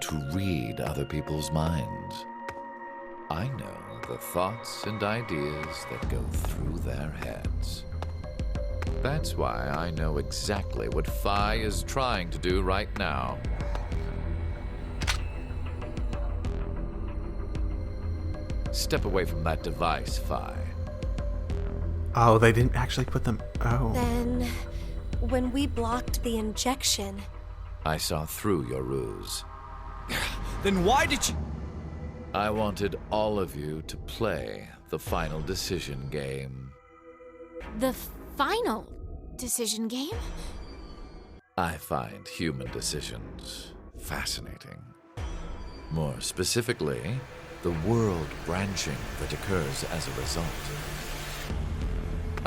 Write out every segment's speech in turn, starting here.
to read other people's minds. I know the thoughts and ideas that go through their heads. That's why I know exactly what Phi is trying to do right now. Step away from that device, Phi. Oh, they didn't actually put them... Oh. Then, when we blocked the injection... I saw through your ruse. Then why did you... I wanted all of you to play the final decision game. The final decision game? I find human decisions fascinating. More specifically, the world branching that occurs as a result.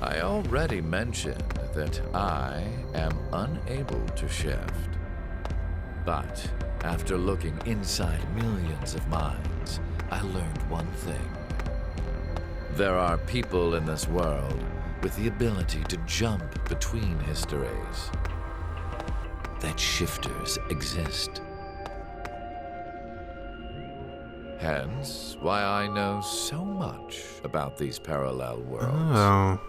I already mentioned that I am unable to shift. But after looking inside millions of minds, I learned one thing. There are people in this world with the ability to jump between histories. That shifters exist. Hence, why I know so much about these parallel worlds. Oh.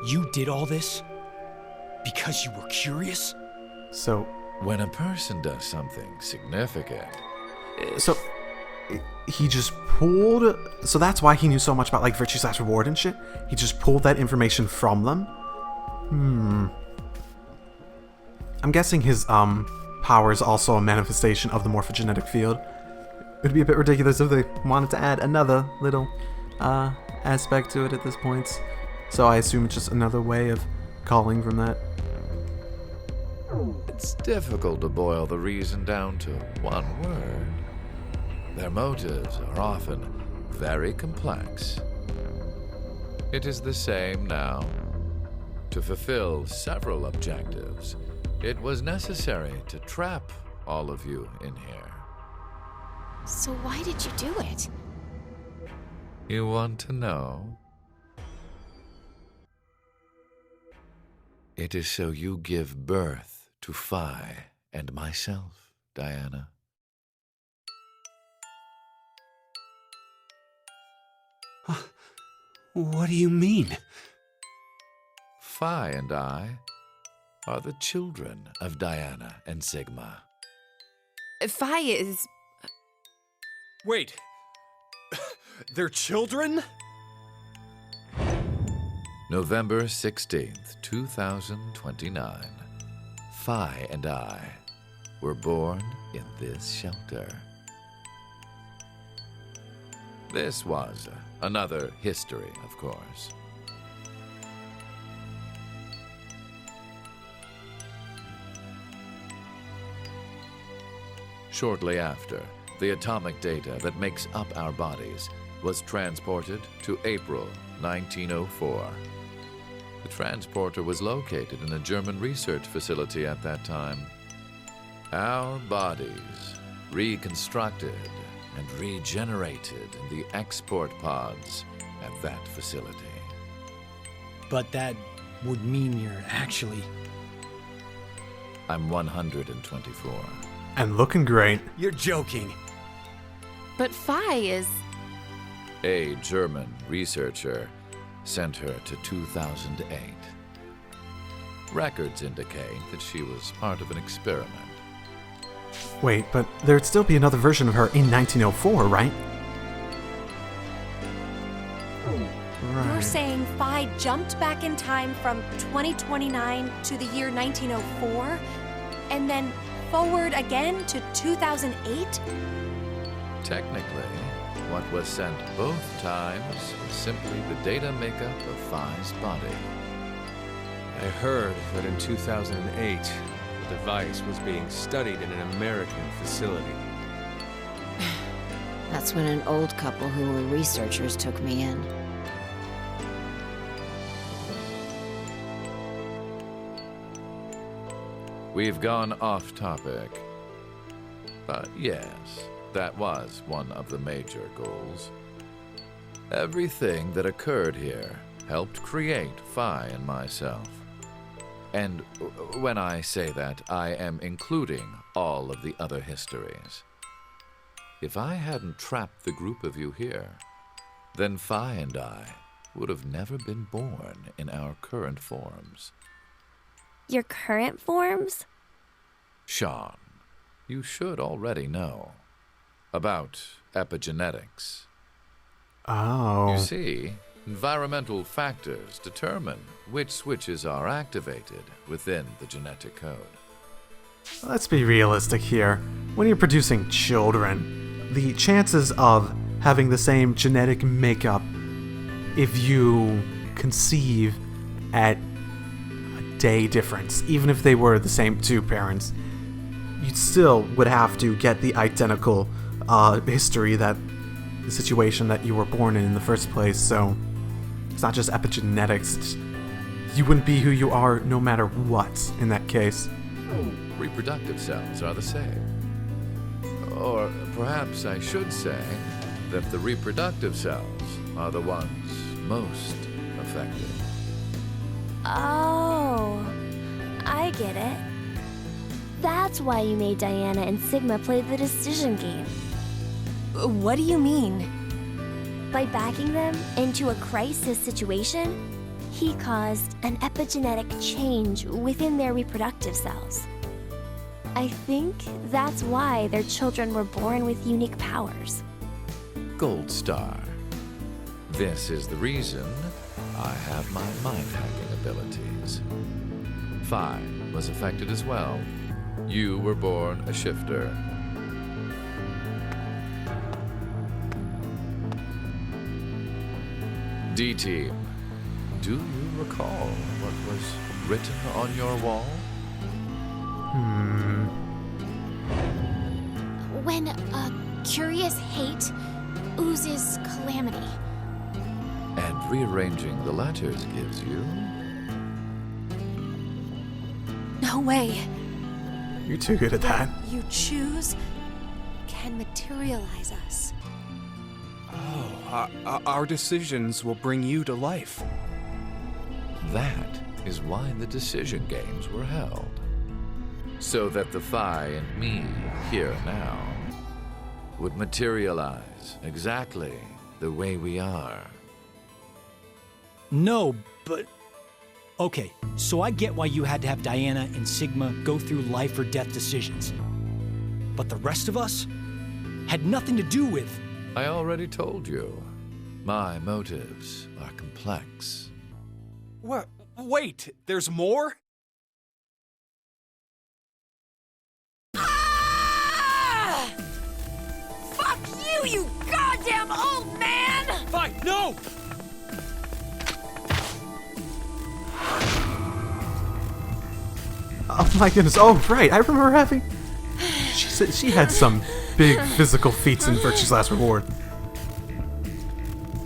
You did all this? Because you were curious? So... When a person does something significant... So, he just pulled... So that's why he knew so much about, like, virtue/reward and shit? He just pulled that information from them? I'm guessing his, power is also a manifestation of the morphogenetic field. It'd be a bit ridiculous if they wanted to add another little, aspect to it at this point. So I assume it's just another way of calling from that. It's difficult to boil the reason down to one word. Their motives are often very complex. It is the same now. To fulfill several objectives, it was necessary to trap all of you in here. So why did you do it? You want to know? It is so you give birth to Phi and myself, Diana. What do you mean? Phi and I are the children of Diana and Sigma. Phi is... Wait. They're children? November 16th, 2029. Phi and I were born in this shelter. This was another history, of course. Shortly after, the atomic data that makes up our bodies was transported to April 1904. The transporter was located in a German research facility at that time. Our bodies reconstructed and regenerated in the export pods at that facility. But that would mean you're actually... I'm 124. And looking great. You're joking. But Phi is... A German researcher sent her to 2008. Records indicate that she was part of an experiment. Wait, but there'd still be another version of her in 1904, right? You're saying Phi jumped back in time from 2029 to the year 1904? And then forward again to 2008? Technically, what was sent both times was simply the data makeup of Phi's body. I heard that in 2008, the device was being studied in an American facility. That's when an old couple who were researchers took me in. We've gone off topic. But yes, that was one of the major goals. Everything that occurred here helped create Phi and myself. And when I say that, I am including all of the other histories. if I hadn't trapped the group of you here, then Phi and I would have never been born in our current forms. Your current forms? Sean, you should already know about epigenetics. Oh. You see, environmental factors determine which switches are activated within the genetic code. Let's be realistic here. When you're producing children, the chances of having the same genetic makeup if you conceive at a day difference, even if they were the same two parents, you still would have to get the identical history, that the situation that you were born in the first place. So it's not just epigenetics. You wouldn't be who you are no matter what in that case. Reproductive cells are the same. Or perhaps I should say that the reproductive cells are the ones most affected. Oh, I get it. That's why you made Diana and Sigma play the decision game. What do you mean? By backing them into a crisis situation, he caused an epigenetic change within their reproductive cells. I think that's why their children were born with unique powers. Gold star. This is the reason I have my mind-hacking abilities. Phi was affected as well. You were born a shifter. D-Team, do you recall what was written on your wall? When a curious hate oozes calamity. And rearranging the letters gives you... No way. You're too good at that. You choose can materialize us. Oh, our decisions will bring you to life. That is why the decision games were held. So that the Phi and me, here now, would materialize exactly the way we are. No, but... Okay, so I get why you had to have Diana and Sigma go through life or death decisions. But the rest of us had nothing to do with... I already told you. My motives are complex. What? Wait, there's more? Ah! Fuck you, you goddamn old man! Fine, no! Oh my goodness. Oh, right. I remember having... She said she had some big physical feats in Virtue's Last Reward.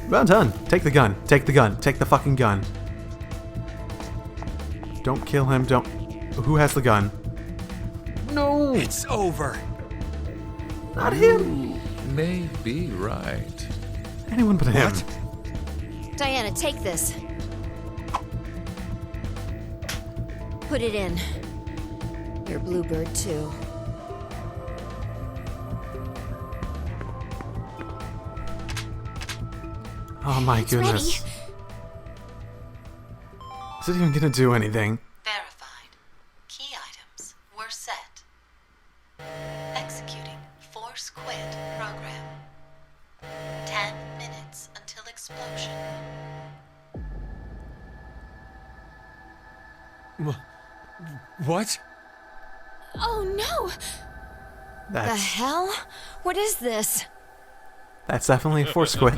Well done. Take the gun. Take the gun. Take the fucking gun. Don't kill him. Don't... Who has the gun? No! It's over. Not him. You may be right. Anyone but him. What? Diana, take this. Put it in. Your bluebird, too. Oh my goodness. Ready? Is it even gonna do anything? Verified. Key items were set. Executing Force Quit program. 10 minutes until explosion. What? Oh no! The That's hell? What is this? definitely a force quit.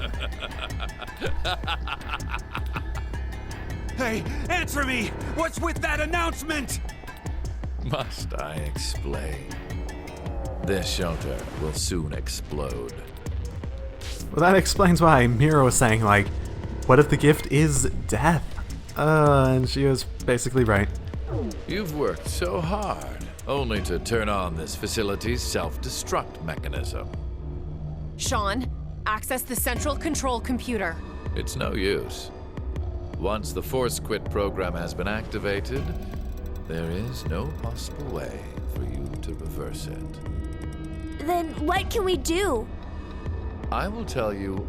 Hey, answer me! What's with that announcement? Must I explain? This shelter will soon explode. Well, that explains why Mira was saying, like, what if the gift is death? And she was basically right. You've worked so hard, only to turn on this facility's self-destruct mechanism. Sean, access the central control computer. It's no use. Once the Force Quit program has been activated, there is no possible way for you to reverse it. Then what can we do? I will tell you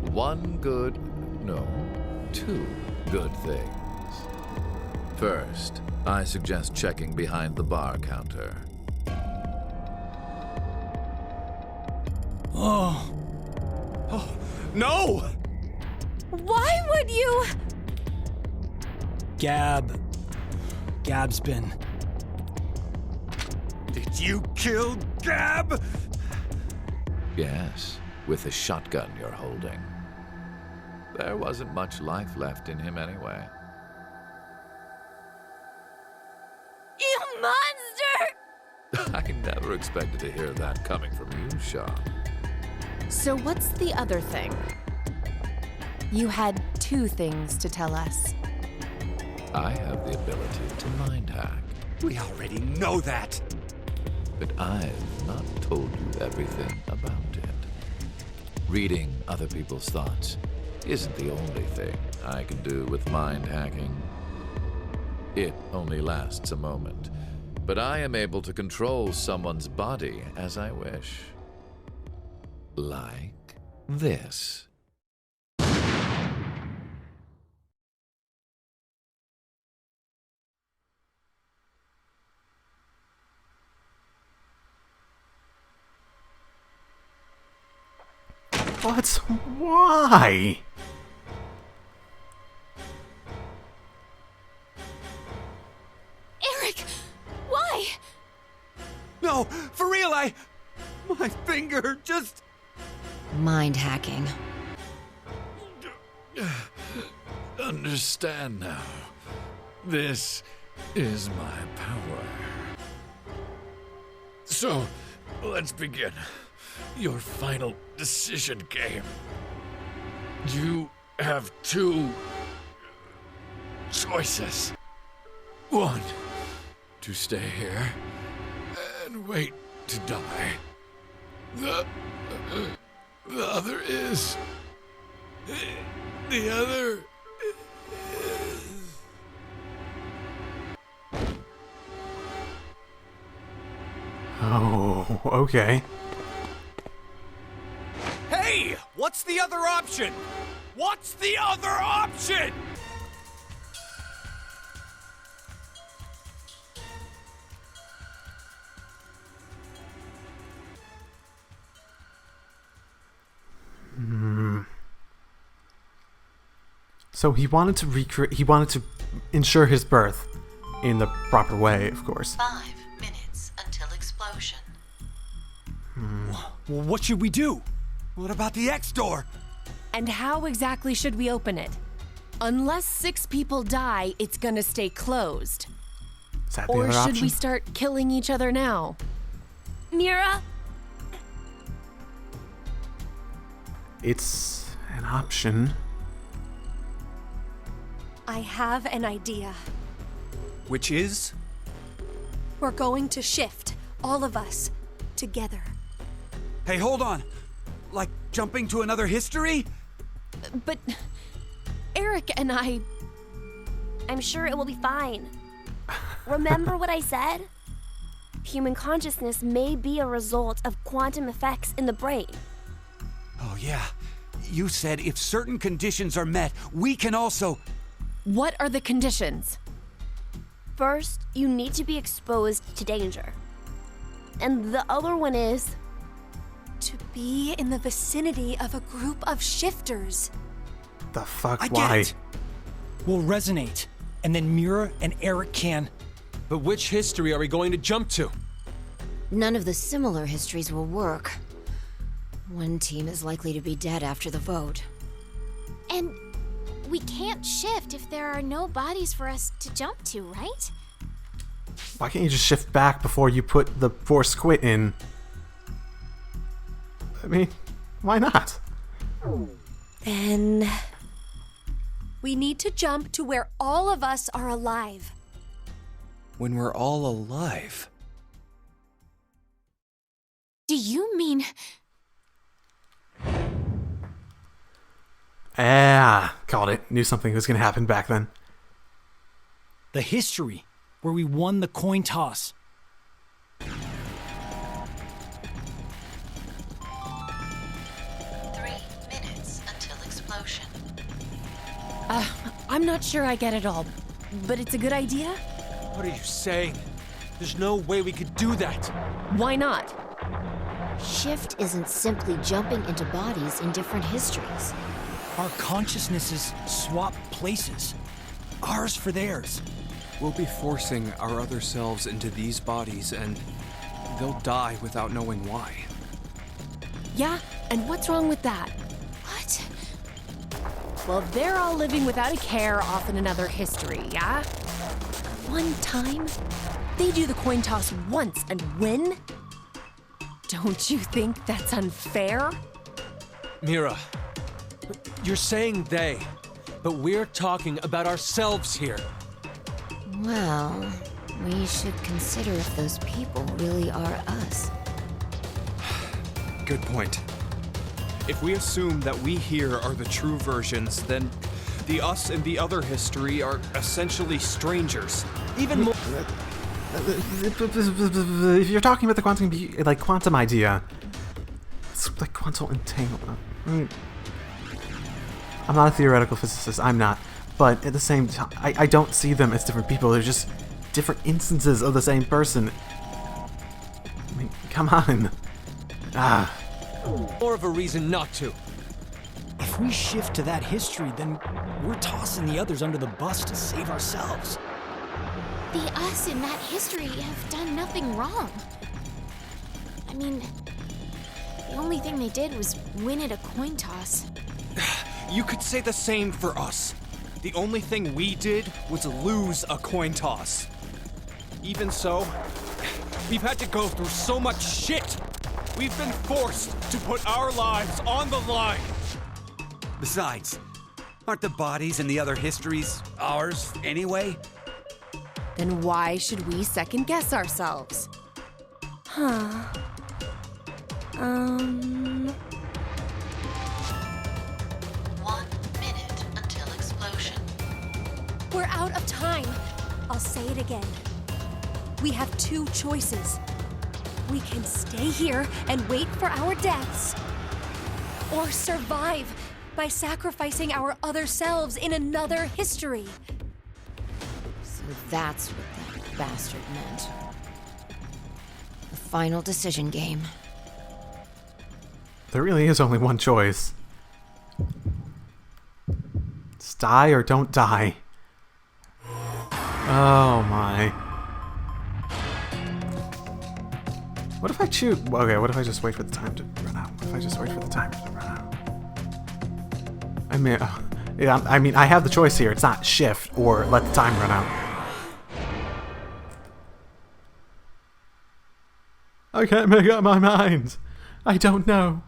two good things. First, I suggest checking behind the bar counter. Oh, No! Why would you? Gab's been... Did you kill Gab? Yes, with the shotgun you're holding. There wasn't much life left in him anyway. You monster! I never expected to hear that coming from you, Shaw. So what's the other thing? You had two things to tell us. I have the ability to mind hack, We already know that. but I've not told you everything about it. Reading other people's thoughts isn't the only thing I can do with mind hacking. It only lasts a moment, but I am able to control someone's body as I wish. Like this. What? Why? Eric, why? No, for real, my finger just... Mind hacking. Understand now. This is my power. So, let's begin. Your final decision game. You have two choices. One, to stay here and wait to die. The other is... The other is... Oh, okay. Hey! What's the other option? What's the other option? So he wanted to recreate. He wanted to ensure his birth in the proper way, of course. 5 minutes until explosion. Well, what should we do? What about the X door? And how exactly should we open it? Unless 6 people die, it's gonna stay closed. Is that the Or other should option? we start killing each other now? Mira? It's an option. I have an idea. Which is? We're going to shift, all of us, together. Hey, hold on. Like jumping to another history? But Eric and I... I'm sure it will be fine. Remember what I said? Human consciousness may be a result of quantum effects in the brain. Oh, yeah. You said if certain conditions are met, we can also... What are the conditions? First, you need to be exposed to danger. And the other one is... To be in the vicinity of a group of shifters. The fuck? I Why? get it. We'll resonate, and then Mira and Eric can... But which history are we going to jump to? None of the similar histories will work. One team is likely to be dead after the vote. And we can't shift if there are no bodies for us to jump to, right? Why can't you just shift back before you put the force quit in? I mean, why not? Then... We need to jump to where all of us are alive. When we're all alive. Do you mean... Ah, called it. Knew something was gonna happen back then. The history, where we won the coin toss. I'm not sure I get it all, but it's a good idea? What are you saying? There's no way we could do that. Why not? Shift isn't simply jumping into bodies in different histories. Our consciousnesses swap places. Ours for theirs. We'll be forcing our other selves into these bodies, and they'll die without knowing why. Yeah, and what's wrong with that? What? Well, they're all living without a care off in another history, yeah? One time, they do the coin toss once and win? Don't you think that's unfair? Mira, you're saying they, but we're talking about ourselves here. Well, we should consider if those people really are us. Good point. If we assume that we here are the true versions, then the us in the other history are essentially strangers. Even more. If you're talking about the quantum idea, it's like quantum entanglement. I mean, I'm not a theoretical physicist. I'm not. But at the same time, I don't see them as different people. They're just different instances of the same person. I mean, come on. More of a reason not to. If we shift to that history, then we're tossing the others under the bus to save ourselves. The us in that history have done nothing wrong. I mean, the only thing they did was win at a coin toss. You could say the same for us. The only thing we did was lose a coin toss. Even so, we've had to go through so much shit. We've been forced to put our lives on the line. Besides, aren't the bodies in the other histories ours anyway? Then why should we second guess ourselves? Huh. 1 minute until explosion. We're out of time. I'll say it again. We have two choices. We can stay here and wait for our deaths, or survive by sacrificing our other selves in another history. So that's what that bastard meant. The final decision game. There really is only one choice. It's die or don't die. Oh my. What if I choose? Okay, what if I just wait for the time to run out? What if I just wait for the time to run out? I mean, yeah, I mean, I have the choice here. It's not shift or let the time run out. I can't make up my mind. I don't know.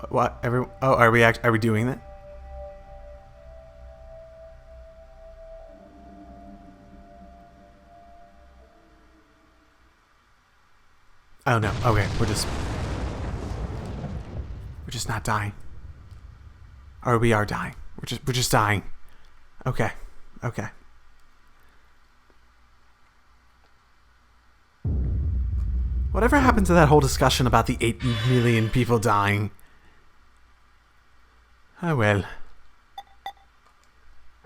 What? Oh, are we doing that? Oh no. Okay, we're just not dying. Or we are dying. We're just dying. Okay. Okay. Whatever happened to that whole discussion about the 8 million people dying? Oh well.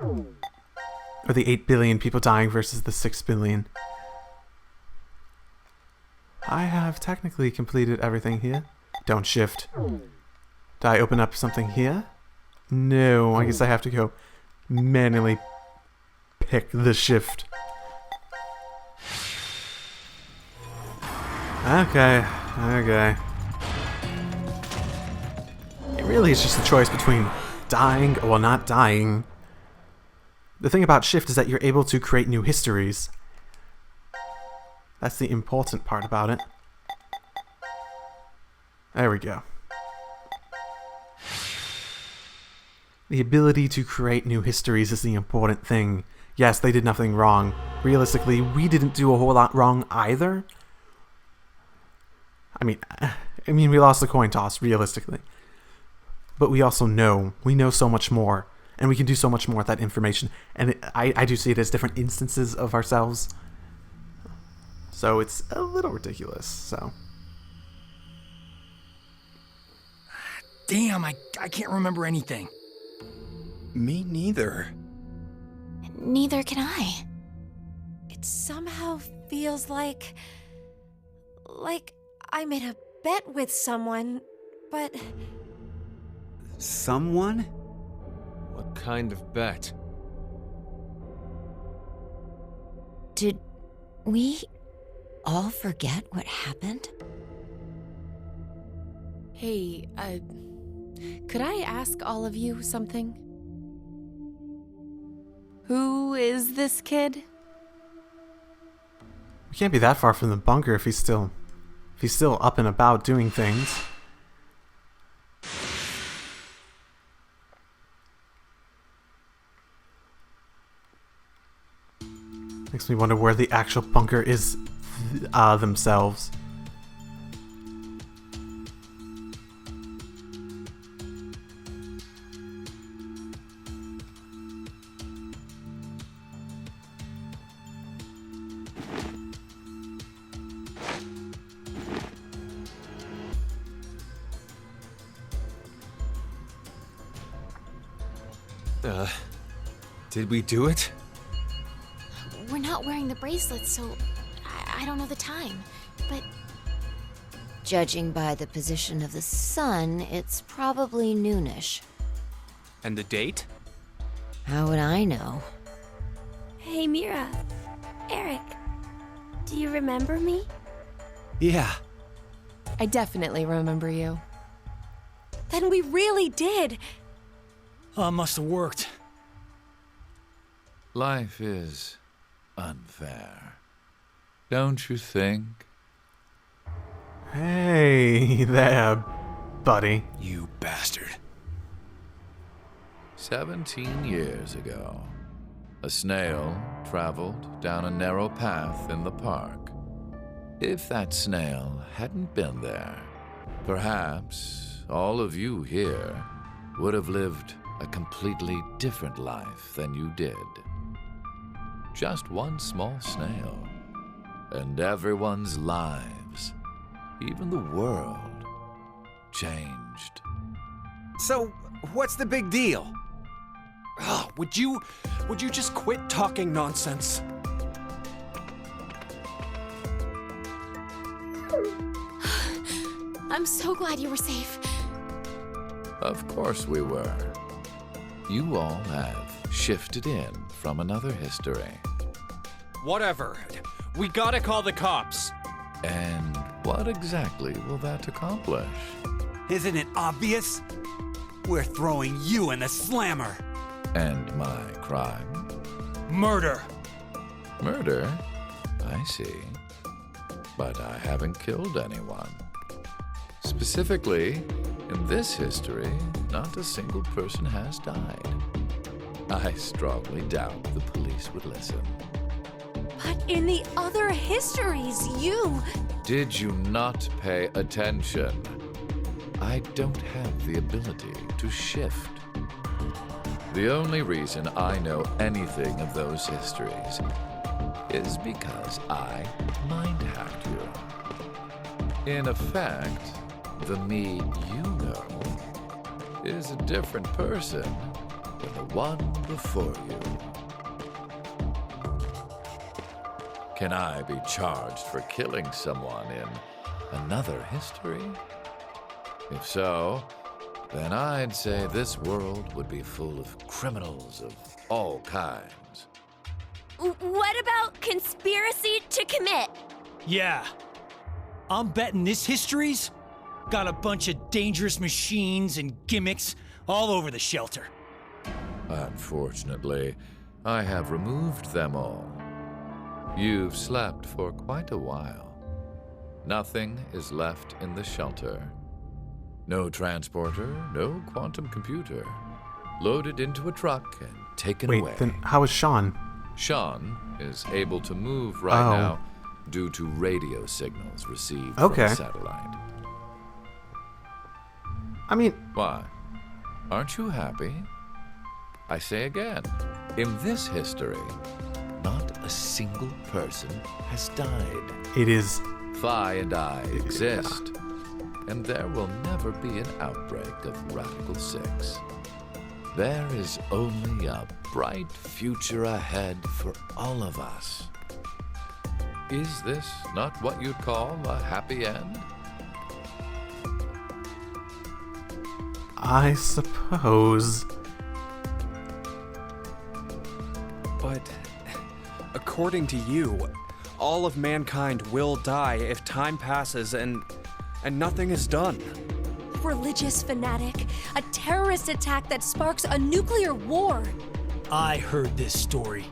Or the 8 billion people dying versus the 6 billion. I have technically completed everything here. Don't shift. Did I open up something here? No, I guess I have to go manually pick the shift. Okay, okay. It really is just a choice between dying or not dying. The thing about shift is that you're able to create new histories. That's the important part about it. There we go. The ability to create new histories is the important thing. Yes, they did nothing wrong. Realistically, we didn't do a whole lot wrong either. I mean, we lost the coin toss, realistically. But we also know. We know so much more. And we can do so much more with that information. And I do see it as different instances of ourselves. So it's a little ridiculous, so. Damn, I can't remember anything. Me neither. Neither can I. It somehow feels like I made a bet with someone, but Someone? What kind of bet? Did we all forget what happened? Hey, could I ask all of you something? Who is this kid? We can't be that far from the bunker if he's still up and about doing things. Makes me wonder where the actual bunker is themselves. Did we do it? We're not wearing the bracelets, so I don't know the time. But Judging by the position of the sun, it's probably noonish. And the date? How would I know? Hey, Mira. Eric. Do you remember me? Yeah. I definitely remember you. then we really did. Must have worked. Life is unfair. Don't you think? Hey there, buddy. You bastard. 17 years ago, a snail traveled down a narrow path in the park. If that snail hadn't been there, perhaps all of you here would have lived a completely different life than you did. Just one small snail, and everyone's lives, even the world, changed. So, what's the big deal? Would you just quit talking nonsense? I'm so glad you were safe. Of course we were. You all have shifted in from another history. Whatever. We gotta call the cops. And what exactly will that accomplish? Isn't it obvious? We're throwing you in the slammer. And my crime? Murder. Murder? I see. But I haven't killed anyone. Specifically, in this history, not a single person has died. I strongly doubt the police would listen. But in the other histories, you... Did you not pay attention? I don't have the ability to shift. The only reason I know anything of those histories is because I mind-hacked you. In effect, the me you know is a different person than the one before you. Can I be charged for killing someone in another history? If so, then I'd say this world would be full of criminals of all kinds. What about conspiracy to commit? Yeah. I'm betting this history's got a bunch of dangerous machines and gimmicks all over the shelter. Unfortunately, I have removed them all. You've slept for quite a while. Nothing is left in the shelter. No transporter, no quantum computer. Loaded into a truck and taken away. Wait, then how is Sean? Sean is able to move right now due to radio signals received from the satellite. I mean... Why? Aren't you happy? I say again, in this history, not a a single person has died. It is. Phi and I exist, and there will never be an outbreak of Radical 6. There is only a bright future ahead for all of us. Is this not what you'd call a happy end? I suppose. But according to you, all of mankind will die if time passes and nothing is done. Religious fanatic, a terrorist attack that sparks a nuclear war. I heard this story.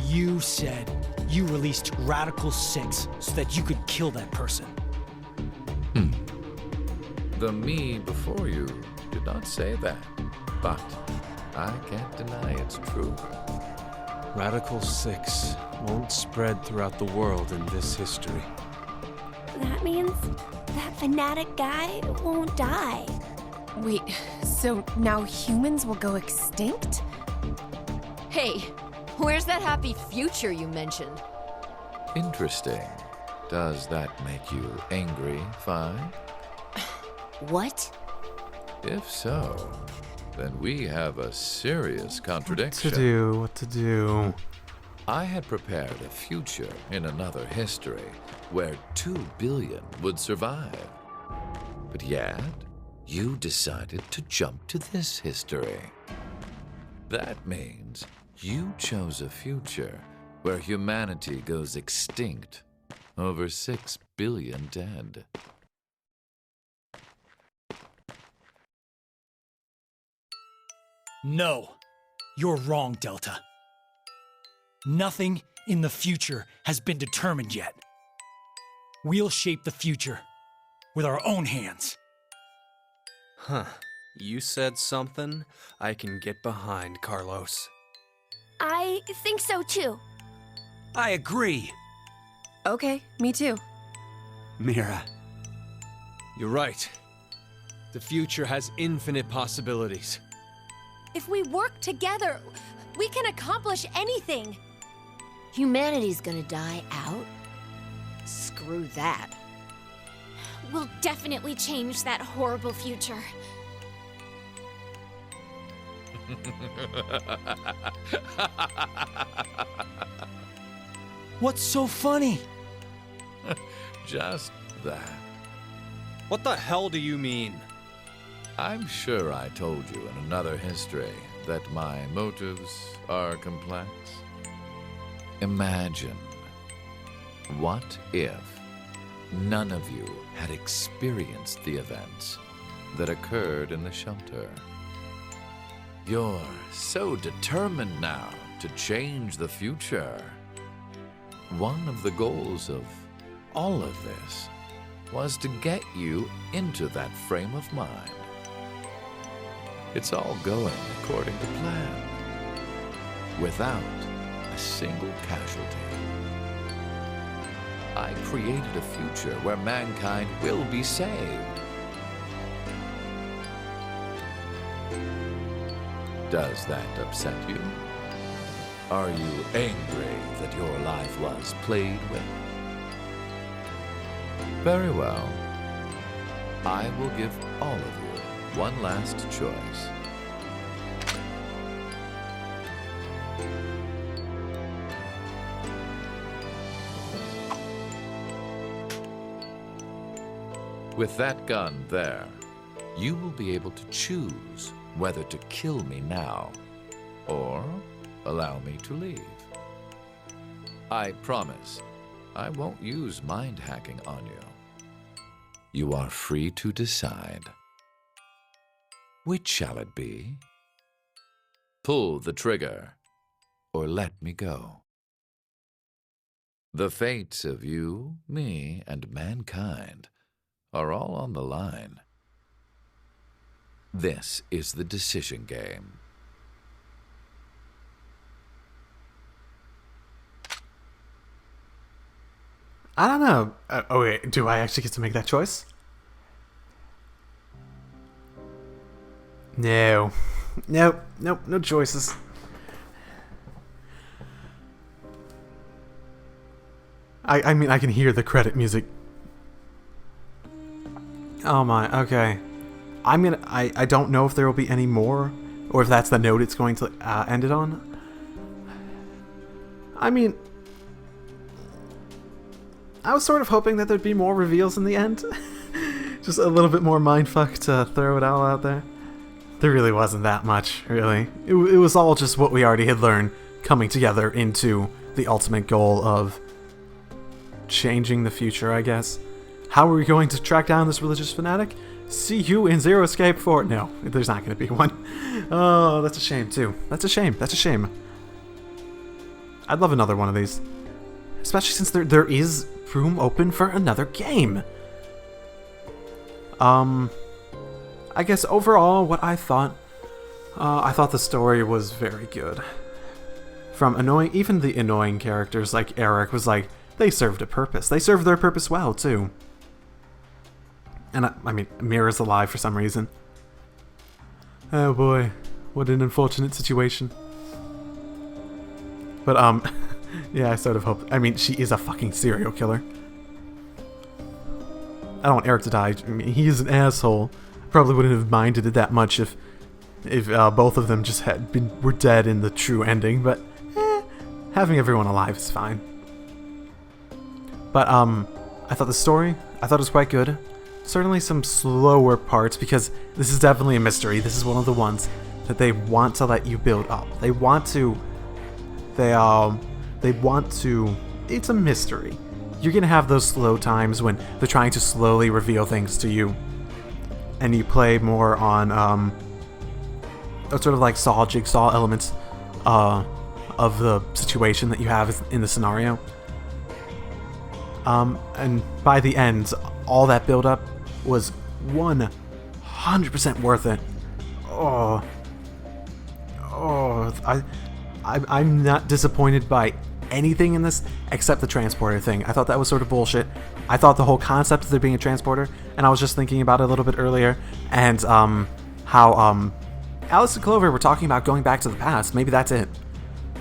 You said you released Radical 6 so that you could kill that person. The me before you did not say that, but I can't deny it's true. Radical 6 won't spread throughout the world in this history. That means that fanatic guy won't die. Wait, so now humans will go extinct? Hey, where's that happy future you mentioned? Interesting. Does that make you angry, Phi? What? If so, then we have a serious contradiction. What to do? I had prepared a future in another history where 2 billion would survive. But yet, you decided to jump to this history. That means you chose a future where humanity goes extinct, over 6 billion dead. No, you're wrong, Delta. Nothing in the future has been determined yet. We'll shape the future with our own hands. Huh. You said something I can get behind, Carlos. I think so too. I agree. Okay, me too. Mira, You're right. The future has infinite possibilities. If we work together, we can accomplish anything. Humanity's gonna die out? Screw that. We'll definitely change that horrible future. What's so funny? Just that. What the hell do you mean? I'm sure I told you in another history that my motives are complex. Imagine, what if none of you had experienced the events that occurred in the shelter? You're so determined now to change the future. One of the goals of all of this was to get you into that frame of mind. It's all going according to plan, without a single casualty. I created a future where mankind will be saved. Does that upset you? Are you angry that your life was played with? Very well. I will give all of you one last choice. With that gun there, you will be able to choose whether to kill me now or allow me to leave. I promise I won't use mind hacking on you. You are free to decide. Which shall it be? Pull the trigger, or let me go. The fates of you, me, and mankind are all on the line. This is the decision game. I don't know. Oh wait, do I actually get to make that choice? No. Nope, no choices. I mean, I can hear the credit music. Oh my, okay. I don't know if there will be any more, or if that's the note it's going to end it on. I mean, I was sort of hoping that there'd be more reveals in the end. Just a little bit more mindfuck to throw it all out there. There really wasn't that much, really. It was all just what we already had learned coming together into the ultimate goal of changing the future, I guess. How are we going to track down this religious fanatic? See you in Zero Escape 4. No, there's not going to be one. Oh, that's a shame, too. That's a shame. That's a shame. I'd love another one of these. Especially since there is room open for another game. I guess overall, what I thought the story was very good. From even the annoying characters like Eric was like, they served a purpose. They served their purpose well, too. And I mean, Mira's alive for some reason. Oh boy, what an unfortunate situation. But, yeah, I sort of hope... I mean, she is a fucking serial killer. I don't want Eric to die. I mean, he is an asshole. Probably wouldn't have minded it that much if both of them just were dead in the true ending, but having everyone alive is fine. But I thought the story, it was quite good. Certainly some slower parts, because this is definitely a mystery. This is one of the ones that they want to let you build up. They want to, it's a mystery. You're gonna have those slow times when they're trying to slowly reveal things to you, and you play more on sort of like jigsaw elements of the situation that you have in the scenario. And by the end, all that build up was 100% worth it. I'm not disappointed by anything in this except the transporter thing. I thought that was sort of bullshit. I thought the whole concept of there being a transporter, and I was just thinking about it a little bit earlier, and how Alice and Clover were talking about going back to the past. Maybe that's it.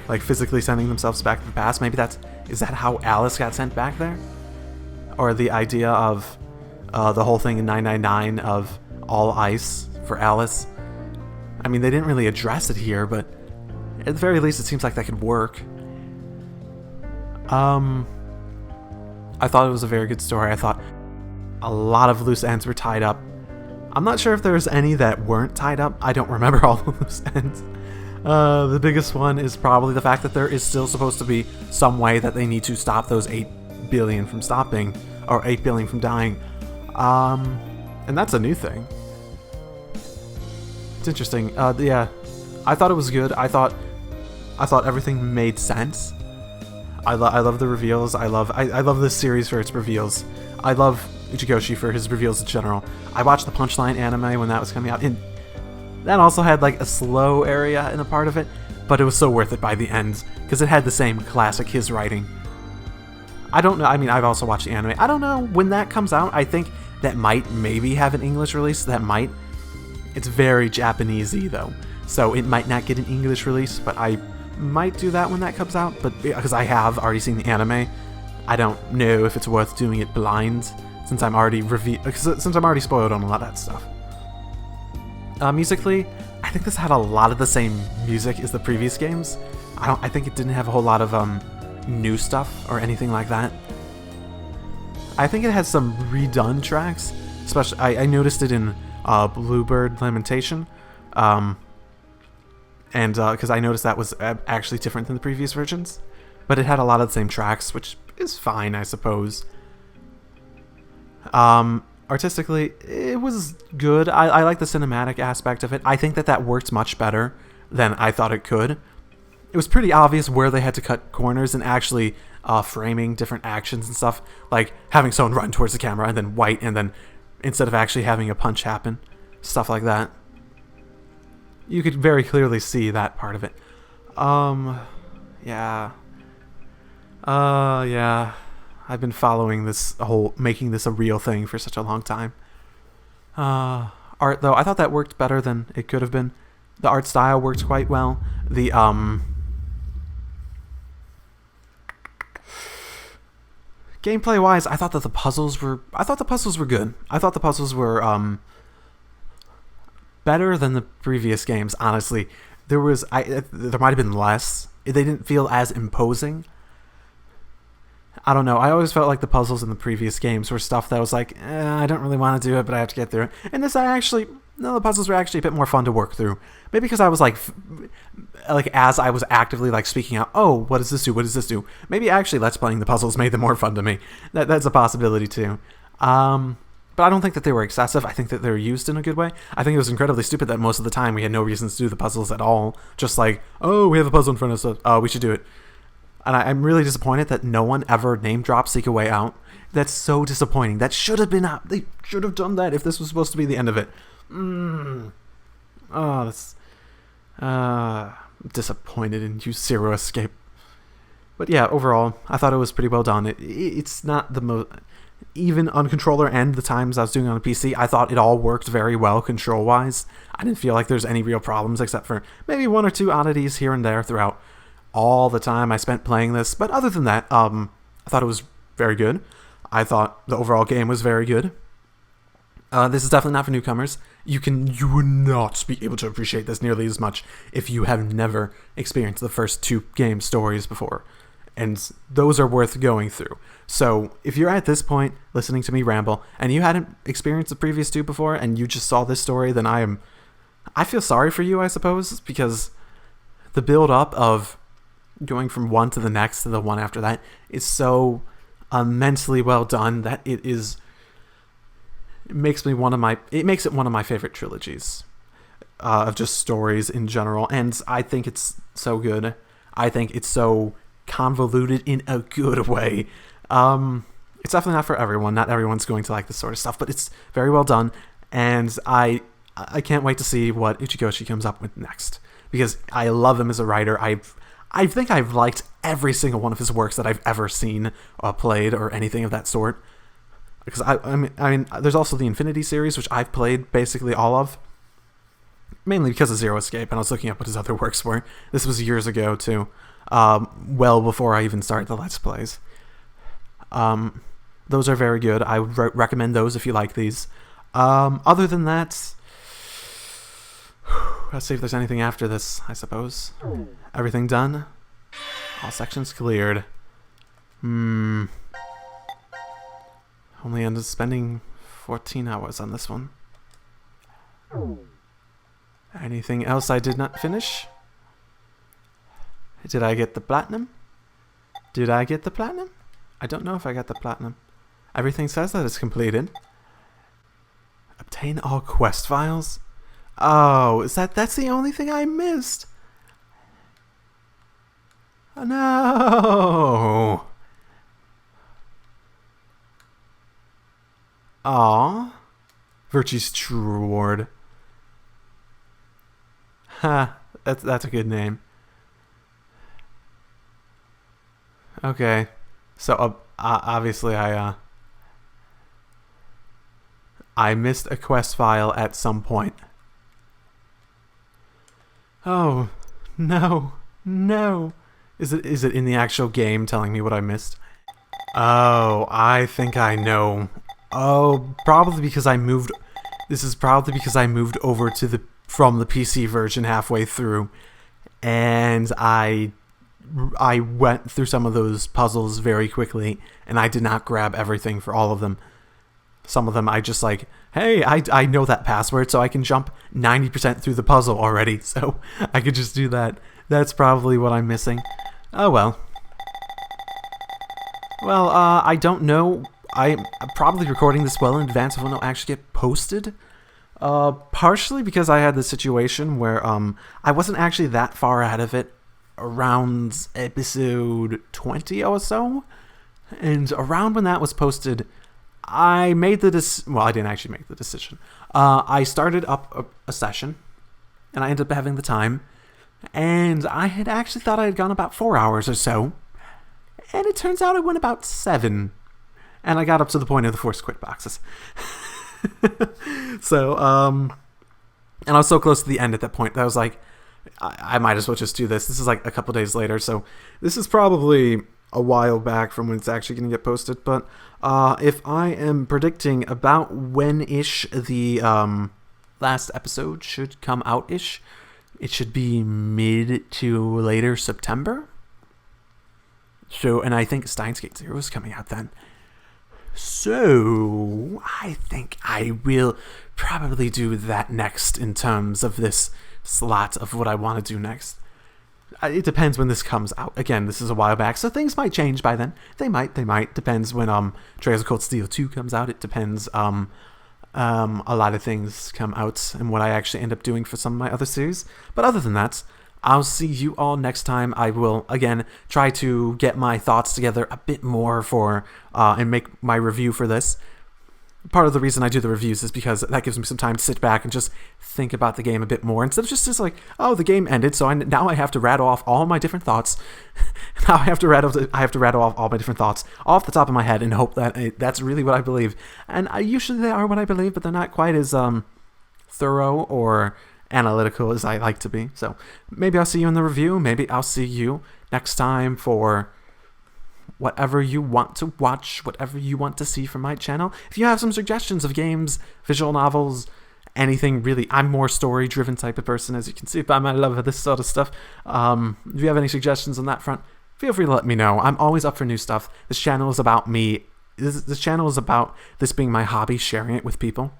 Like physically sending themselves back to the past. Maybe is that how Alice got sent back there? Or the idea of the whole thing in 999 of all ice for Alice. I mean, they didn't really address it here, but at the very least, it seems like that could work. I thought it was a very good story. I thought a lot of loose ends were tied up. I'm not sure if there's any that weren't tied up. I don't remember all the loose ends. The biggest one is probably the fact that there is still supposed to be some way that they need to stop those 8 billion from stopping, or 8 billion from dying. And that's a new thing. It's interesting. Yeah, I thought it was good. I thought everything made sense. I love the reveals. I love this series for its reveals. I love Ichigoshi for his reveals in general. I watched the Punchline anime when that was coming out, and that also had like a slow area in a part of it, but it was so worth it by the end because it had the same classic his writing. I don't know. I mean, I've also watched the anime. I don't know when that comes out. I think that might maybe have an English release. That might. It's very Japanese-y though, so it might not get an English release, but I might do that when that comes out. But because I have already seen the anime, I don't know if it's worth doing it blind since I'm already spoiled on a lot of that stuff. Musically, I think this had a lot of the same music as the previous games. I think it didn't have a whole lot of new stuff or anything like that. I think it had some redone tracks, especially I noticed it in Bluebird Lamentation, and because I noticed that was actually different than the previous versions, but it had a lot of the same tracks, which is fine, I suppose. Artistically, it was good. I like the cinematic aspect of it. I think that worked much better than I thought it could. It was pretty obvious where they had to cut corners and actually framing different actions and stuff, like having someone run towards the camera and then white, and then instead of actually having a punch happen, stuff like that. You could very clearly see that part of it. Yeah. Yeah. I've been following this making this a real thing for such a long time. Art, though, I thought that worked better than it could have been. The art style worked quite well. gameplay-wise, I thought the puzzles were good. I thought the puzzles were better than the previous games, honestly. There might have been less. They didn't feel as imposing. I don't know. I always felt like the puzzles in the previous games were stuff that was like, I don't really want to do it, but I have to get through it. And the puzzles were actually a bit more fun to work through. Maybe because I was like as I was actively like speaking out, oh, what does this do? What does this do? Maybe actually Let's Playing the puzzles made them more fun to me. That's a possibility too. But I don't think that they were excessive. I think that they were used in a good way. I think it was incredibly stupid that most of the time we had no reasons to do the puzzles at all. Just like, oh, we have a puzzle in front of us. Oh, we should do it. And I'm really disappointed that no one ever name dropped Seek a Way Out. That's so disappointing. That should have been out. They should have done that if this was supposed to be the end of it. Oh, that's... disappointed in you, Zero Escape. But yeah, overall, I thought it was pretty well done. It's not the most... Even on controller and the times I was doing it on a PC, I thought it all worked very well control-wise. I didn't feel like there's any real problems except for maybe one or two oddities here and there throughout all the time I spent playing this. But other than that, I thought it was very good. I thought the overall game was very good. This is definitely not for newcomers. You would not be able to appreciate this nearly as much if you have never experienced the first two game stories before. And those are worth going through. So if you're at this point listening to me ramble and you hadn't experienced the previous two before and you just saw this story, then I feel sorry for you, I suppose, because the build up of going from one to the next to the one after that is so immensely well done that it makes it one of my favorite trilogies of just stories in general. And I think it's so good. I think it's so convoluted in a good way. It's definitely not for everyone. Not everyone's going to like this sort of stuff, but it's very well done. And I can't wait to see what Uchikoshi comes up with next, because I love him as a writer. I think I've liked every single one of his works that I've ever seen or played or anything of that sort. Because I mean, there's also the Infinity series, which I've played basically all of, mainly because of Zero Escape, and I was looking up what his other works were. This was years ago too, well before I even started the Let's Plays. Those are very good. I would recommend those if you like these. Other than that, let's see if there's anything after this, I suppose. Everything done? All sections cleared. Only ended up spending 14 hours on this one. Anything else I did not finish? Did I get the platinum? I don't know if I got the platinum. Everything says that it's completed. Obtain all quest files? Oh, that's the only thing I missed? Oh, no. Aw. Virtue's True Reward. Ha, that's a good name. Okay. So, obviously I missed a quest file at some point. Oh, no. Is it in the actual game telling me what I missed? Oh, I think I know. Oh, probably because I moved... This is probably because I moved over to from the PC version halfway through, and I went through some of those puzzles very quickly, and I did not grab everything for all of them. Some of them I just like, hey, I know that password, so I can jump 90% through the puzzle already, so I could just do that. That's probably what I'm missing. Oh well. Well, I don't know. I'm probably recording this well in advance of when it'll actually get posted. Partially because I had the situation where I wasn't actually that far ahead of it around episode 20 or so. And around when that was posted, I made the well, I didn't actually make the decision. I started up a session, and I ended up having the time. And I had actually thought I had gone about 4 hours or so. And it turns out I went about 7. And I got up to the point of the forced quit boxes. So, and I was so close to the end at that point that I was like, I might as well just do this. This is like a couple days later, so this is probably a while back from when it's actually going to get posted. But if I am predicting about when-ish the last episode should come out-ish, it should be mid to later September. So, and I think Steins Gate Zero is coming out then. So, I think I will probably do that next in terms of this slot of what I want to do next. It depends when this comes out. Again, this is a while back, so things might change by then. They might. Depends when Trails of Cold Steel 2 comes out. It depends a lot of things come out and what I actually end up doing for some of my other series. But other than that, I'll see you all next time. I will, again, try to get my thoughts together a bit more for and make my review for this. Part of the reason I do the reviews is because that gives me some time to sit back and just think about the game a bit more, instead of just like, oh, the game ended, so now I have to rattle off all my different thoughts. Now I have to rattle off all my different thoughts off the top of my head and hope that that's really what I believe. And usually they are what I believe, but they're not quite as thorough or analytical as I like to be. So maybe I'll see you in the review. Maybe I'll see you next time for whatever you want to watch, whatever you want to see from my channel. If you have some suggestions of games, visual novels, anything really, I'm more story-driven type of person, as you can see by my love of this sort of stuff. If you have any suggestions on that front, feel free to let me know. I'm always up for new stuff. This channel is about me. This channel is about this being my hobby, sharing it with people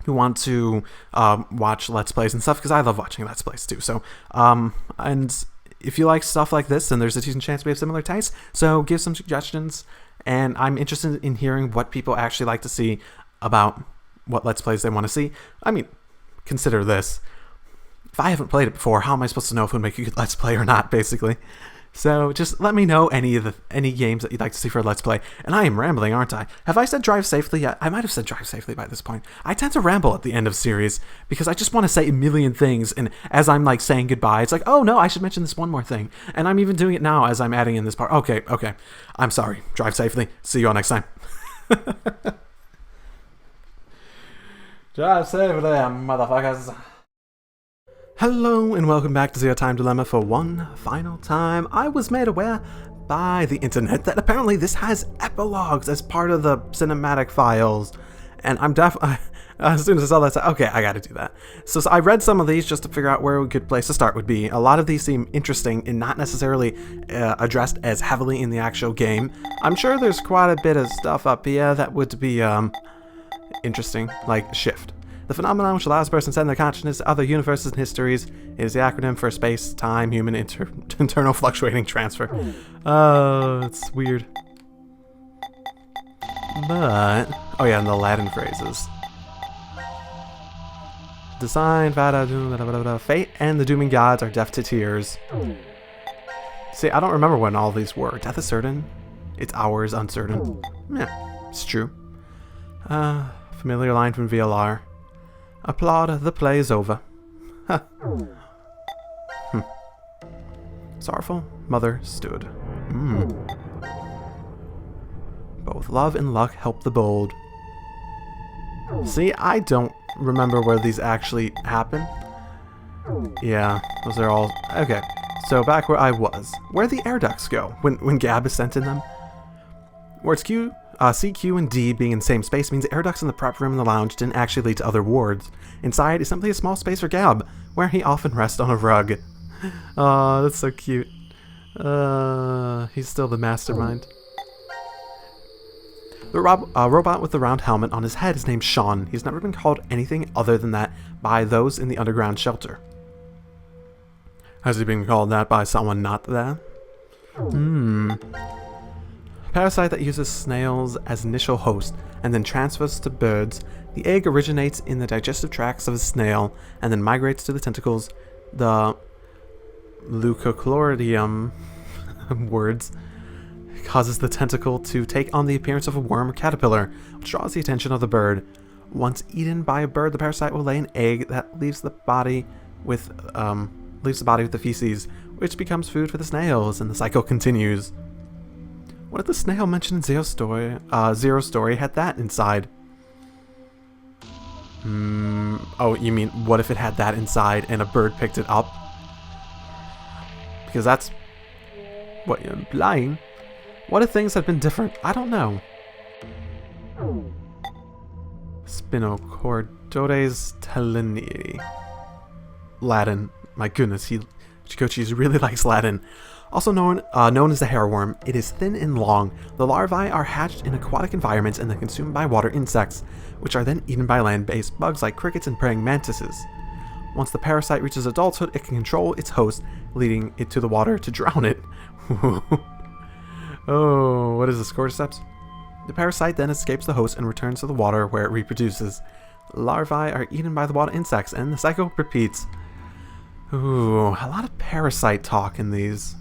who want to watch Let's Plays and stuff, because I love watching Let's Plays too. So, and if you like stuff like this, then there's a decent chance we have similar tastes. So give some suggestions, and I'm interested in hearing what people actually like to see about what Let's Plays they want to see. I mean, consider this. If I haven't played it before, how am I supposed to know if it would make a good Let's Play or not, basically? So just let me know any games that you'd like to see for a Let's Play. And I am rambling, aren't I? Have I said Drive Safely yet? I might have said Drive Safely by this point. I tend to ramble at the end of series because I just want to say a million things, and as I'm like saying goodbye, it's like, oh no, I should mention this one more thing. And I'm even doing it now as I'm adding in this part. Okay. I'm sorry. Drive safely. See you all next time. Drive safely, motherfuckers. Hello and welcome back to Zero Time Dilemma for one final time. I was made aware by the internet that apparently this has epilogues as part of the cinematic files, and I'm as soon as I saw that, I said, okay, I gotta do that. So I read some of these just to figure out where a good place to start would be. A lot of these seem interesting and not necessarily addressed as heavily in the actual game. I'm sure there's quite a bit of stuff up here that would be interesting, like Shift. The phenomenon which allows a person to send their consciousness to other universes and histories. It is the acronym for Space, Time, Human, Internal Fluctuating Transfer. It's weird. But, oh yeah, and the Latin phrases. Design, fate, and the dooming gods are deaf to tears. See, I don't remember when all these were. Death is certain. Its hour is uncertain. Yeah, it's true. Familiar line from VLR. Applaud, the play is over. Sorrowful mother stood. Both love and luck help the bold. See, I don't remember where these actually happen. Yeah, those are all... Okay, so back where I was. Where the air ducts go when Gab is sent in them? Words Q, C, Q, and D being in the same space means the air ducts in the prep room and the lounge didn't actually lead to other wards. Inside is simply a small space for Gab, where he often rests on a rug. Oh, that's so cute. He's still the mastermind. The robot with the round helmet on his head is named Sean. He's never been called anything other than that by those in the underground shelter. Has he been called that by someone not there? Parasite that uses snails as initial host and then transfers to birds. The egg originates in the digestive tracts of a snail and then migrates to the tentacles. The leucochloridium words causes the tentacle to take on the appearance of a worm or caterpillar, which draws the attention of the bird. Once eaten by a bird, the parasite will lay an egg that leaves the body with the feces, which becomes food for the snails, and the cycle continues. What if the snail mentioned in Zero's story had that inside? Oh, you mean what if it had that inside and a bird picked it up? Because that's what you're implying. What if things had been different? I don't know. Spinochordores telenii. Latin. My goodness, Chikochi really likes Latin. Also known as the hairworm, it is thin and long. The larvae are hatched in aquatic environments and then consumed by water insects, which are then eaten by land-based bugs like crickets and praying mantises. Once the parasite reaches adulthood, it can control its host, leading it to the water to drown it. Oh, what is this, cordyceps? The parasite then escapes the host and returns to the water where it reproduces. Larvae are eaten by the water insects, and the cycle repeats. Ooh, a lot of parasite talk in these.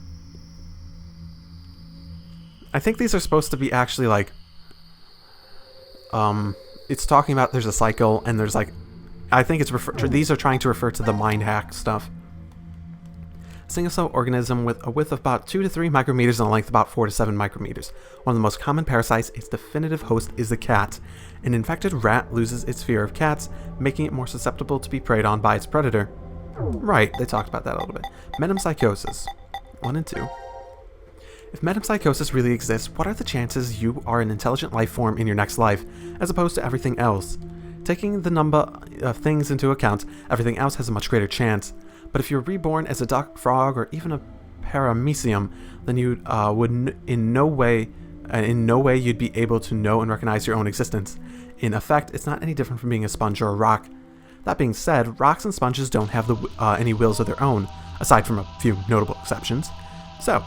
I think these are supposed to be actually like, it's talking about there's a cycle and there's like, I think it's these are trying to refer to the mind hack stuff. A single-cell organism with a width of about 2 to 3 micrometers and a length of about 4 to 7 micrometers. One of the most common parasites, its definitive host is the cat. An infected rat loses its fear of cats, making it more susceptible to be preyed on by its predator. Right, they talked about that a little bit. Metempsychosis. 1 and 2. If metempsychosis really exists, what are the chances you are an intelligent life form in your next life, as opposed to everything else? Taking the number of things into account, everything else has a much greater chance. But if you're reborn as a duck, frog, or even a paramecium, then you would in no way you'd be able to know and recognize your own existence. In effect, it's not any different from being a sponge or a rock. That being said, rocks and sponges don't have any wills of their own, aside from a few notable exceptions. So,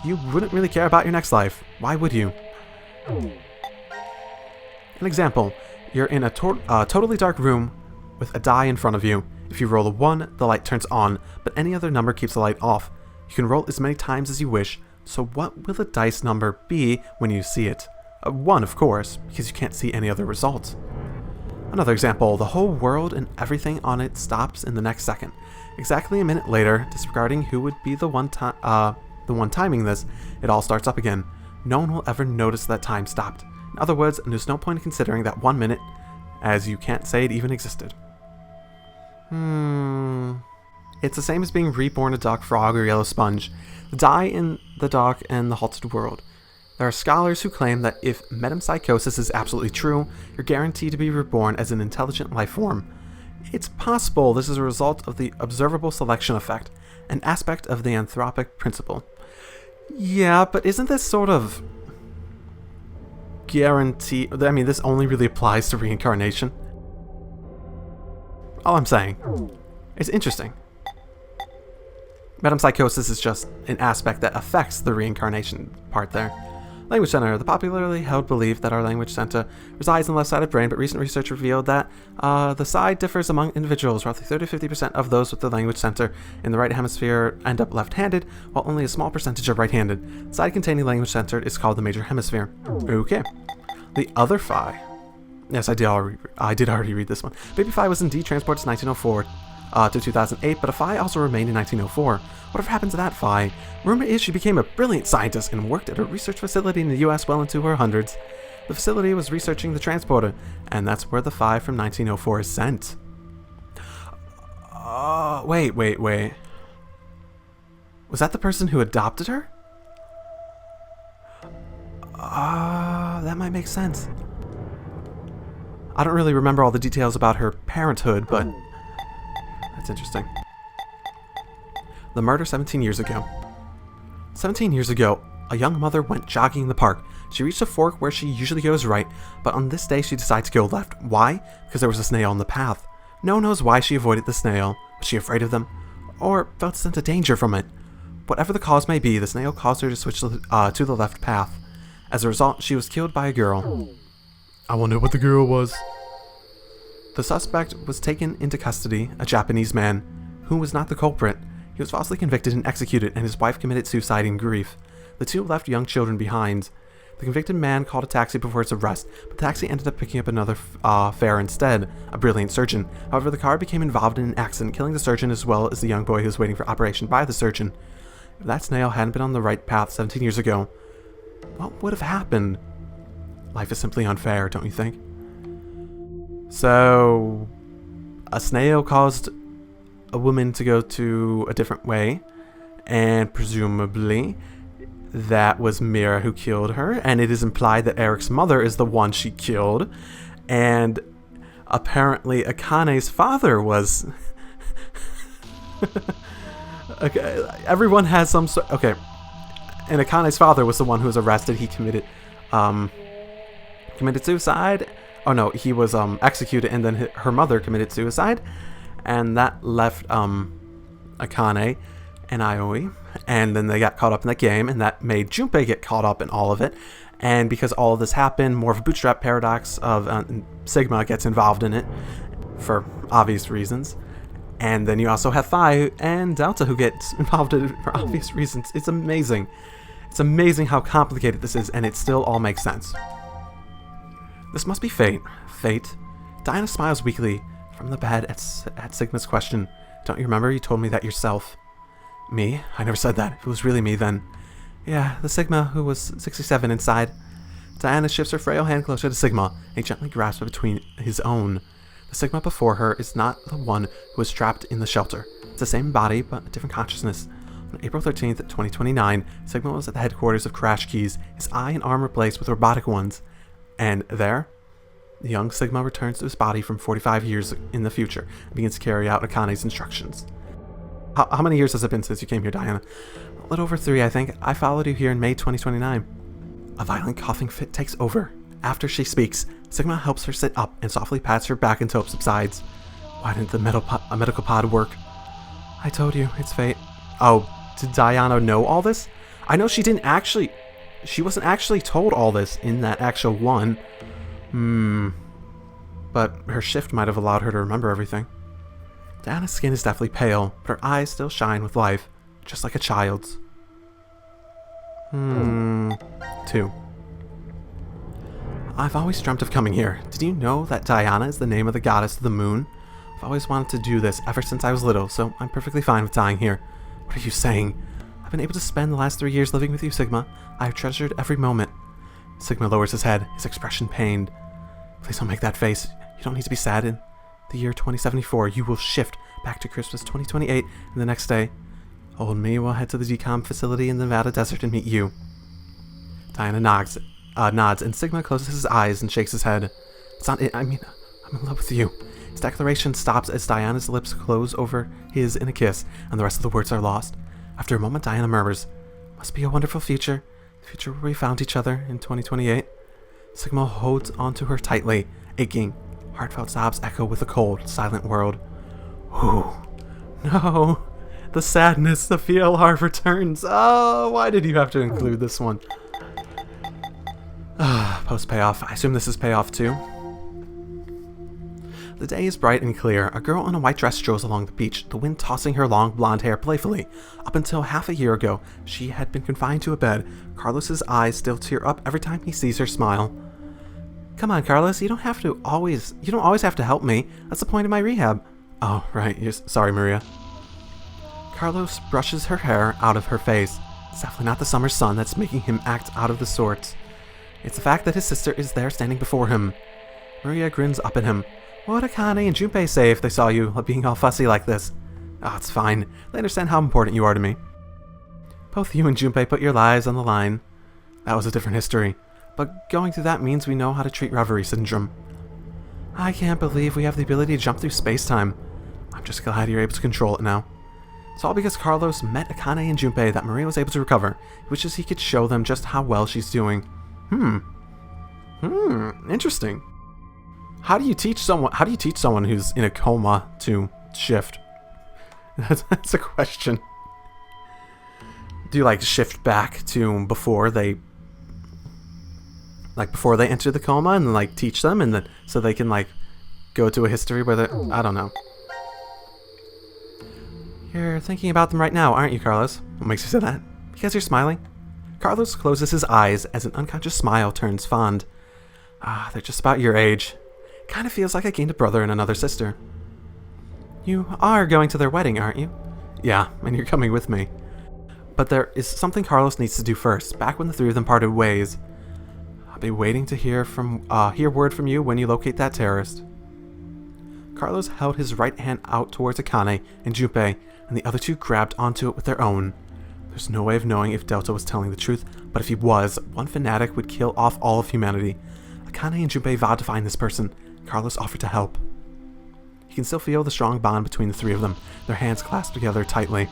you wouldn't really care about your next life. Why would you? An example, you're in a totally dark room with a die in front of you. If you roll a 1, the light turns on, but any other number keeps the light off. You can roll as many times as you wish, so what will the dice number be when you see it? A 1, of course, because you can't see any other result. Another example, the whole world and everything on it stops in the next second. Exactly a minute later, disregarding who would be the one timing this, it all starts up again. No one will ever notice that time stopped. In other words, there's no point in considering that 1 minute, as you can't say it even existed. It's the same as being reborn a duck, frog, or yellow sponge. The die in the dock and the halted world. There are scholars who claim that if metempsychosis is absolutely true, you're guaranteed to be reborn as an intelligent life form. It's possible this is a result of the observable selection effect, an aspect of the anthropic principle. Yeah, but isn't this sort of guarantee? I mean, this only really applies to reincarnation. All I'm saying. It's interesting. Metempsychosis is just an aspect that affects the reincarnation part there. Language center. The popularly held belief that our language center resides in the left side of the brain, but recent research revealed that the side differs among individuals. Roughly 30-50% of those with the language center in the right hemisphere end up left-handed, while only a small percentage are right-handed. The side containing language center is called the major hemisphere. Okay. The other phi. Yes, I did already read this one. Baby phi was indeed transported to 1904 to 2008, but a phi also remained in 1904. Whatever happened to that phi? Rumor is she became a brilliant scientist and worked at a research facility in the US well into her hundreds. The facility was researching the transporter, and that's where the phi from 1904 is sent. Wait. Was that the person who adopted her? That might make sense. I don't really remember all the details about her parenthood, but that's interesting. The murder 17 years ago. 17 years ago, a young mother went jogging in the park. She reached a fork where she usually goes right, but on this day she decided to go left. Why? Because there was a snail on the path. No one knows why she avoided the snail. Was she afraid of them? Or felt a sense of danger from it? Whatever the cause may be, the snail caused her to switch to the left path. As a result, she was killed by a girl. I wonder what the girl was. The suspect was taken into custody, a Japanese man, who was not the culprit. He was falsely convicted and executed, and his wife committed suicide in grief. The two left young children behind. The convicted man called a taxi before his arrest, but the taxi ended up picking up another fare instead, a brilliant surgeon. However, the car became involved in an accident, killing the surgeon as well as the young boy who was waiting for operation by the surgeon. If that snail hadn't been on the right path 17 years ago, what would have happened? Life is simply unfair, don't you think? So, a snail caused a woman to go to a different way, and presumably that was Mira who killed her, and it is implied that Eric's mother is the one she killed, and apparently Akane's father was... Okay, everyone has some sort... Okay, and Akane's father was the one who was arrested. He committed suicide. Oh no, he was executed, and then her mother committed suicide, and that left Akane and Aoi, and then they got caught up in that game, and that made Junpei get caught up in all of it. And because all of this happened, more of a bootstrap paradox of Sigma gets involved in it for obvious reasons. And then you also have Phi and Delta who get involved in it for obvious reasons. It's amazing. It's amazing how complicated this is, and it still all makes sense. This must be fate. Fate. Diana smiles weakly from the bed at Sigma's question. Don't you remember you told me that yourself? Me? I never said that. If it was really me, then... Yeah, the Sigma who was 67 inside. Diana shifts her frail hand closer to Sigma, and he gently grasps it between his own. The Sigma before her is not the one who was trapped in the shelter. It's the same body, but a different consciousness. On April 13th, 2029, Sigma was at the headquarters of Crash Keys, his eye and arm replaced with robotic ones. And there, the young Sigma returns to his body from 45 years in the future and begins to carry out Akane's instructions. How many years has it been since you came here, Diana? A little over 3, I think. I followed you here in May 2029. A violent coughing fit takes over. After she speaks, Sigma helps her sit up and softly pats her back until it subsides. Why didn't the medical pod work? I told you, it's fate. Oh, did Diana know all this? I know she wasn't actually told all this in that actual one. But her shift might have allowed her to remember everything. Diana's skin is deathly pale, but her eyes still shine with life, just like a child's. 2. I've always dreamt of coming here. Did you know that Diana is the name of the goddess of the moon? I've always wanted to do this ever since I was little, so I'm perfectly fine with dying here. What are you saying? I've been able to spend the last 3 years living with you, Sigma. I have treasured every moment. Sigma lowers his head, his expression pained. Please don't make that face. You don't need to be sad. In the year 2074, you will shift back to Christmas 2028, and the next day, old me will head to the decom facility in the Nevada desert and meet you. Diana nods, and Sigma closes his eyes and shakes his head. It's not it. I mean, I'm in love with you. His declaration stops as Diana's lips close over his in a kiss, and the rest of the words are lost. After a moment, Diana murmurs, "Must be a wonderful future. The future where we found each other in 2028. Sigma holds onto her tightly, aching. Heartfelt sobs echo with the cold, silent world. Ooh. No. The sadness, the VLR returns. Oh, why did you have to include this one? Post-payoff. I assume this is payoff too. The day is bright and clear. A girl in a white dress strolls along the beach, the wind tossing her long blonde hair playfully. Up until half a year ago, she had been confined to a bed. Carlos's eyes still tear up every time he sees her smile. Come on, Carlos, you don't always have to help me. That's the point of my rehab. Oh, right. Sorry, Maria. Carlos brushes her hair out of her face. It's definitely not the summer sun that's making him act out of the sorts. It's the fact that his sister is there standing before him. Maria grins up at him. What would Akane and Junpei say if they saw you being all fussy like this? Oh, it's fine. They understand how important you are to me. Both you and Junpei put your lives on the line. That was a different history. But going through that means we know how to treat reverie syndrome. I can't believe we have the ability to jump through space-time. I'm just glad you're able to control it now. It's all because Carlos met Akane and Junpei that Maria was able to recover. He wishes he could show them just how well she's doing. Interesting. How do you teach someone who's in a coma to shift? That's a question. Do you shift back to before they enter the coma and teach them and then so they can go to a history where they I don't know. You're thinking about them right now, aren't you, Carlos? What makes you say that? Because you're smiling. Carlos closes his eyes as an unconscious smile turns fond. They're just about your age. Kind of feels like I gained a brother and another sister. You are going to their wedding, aren't you? Yeah, and you're coming with me. But there is something Carlos needs to do first, back when the three of them parted ways. I'll be waiting to hear word from you when you locate that terrorist. Carlos held his right hand out towards Akane and Junpei, and the other two grabbed onto it with their own. There's no way of knowing if Delta was telling the truth, but if he was, one fanatic would kill off all of humanity. Akane and Junpei vowed to find this person. Carlos offered to help. He can still feel the strong bond between the three of them, their hands clasped together tightly.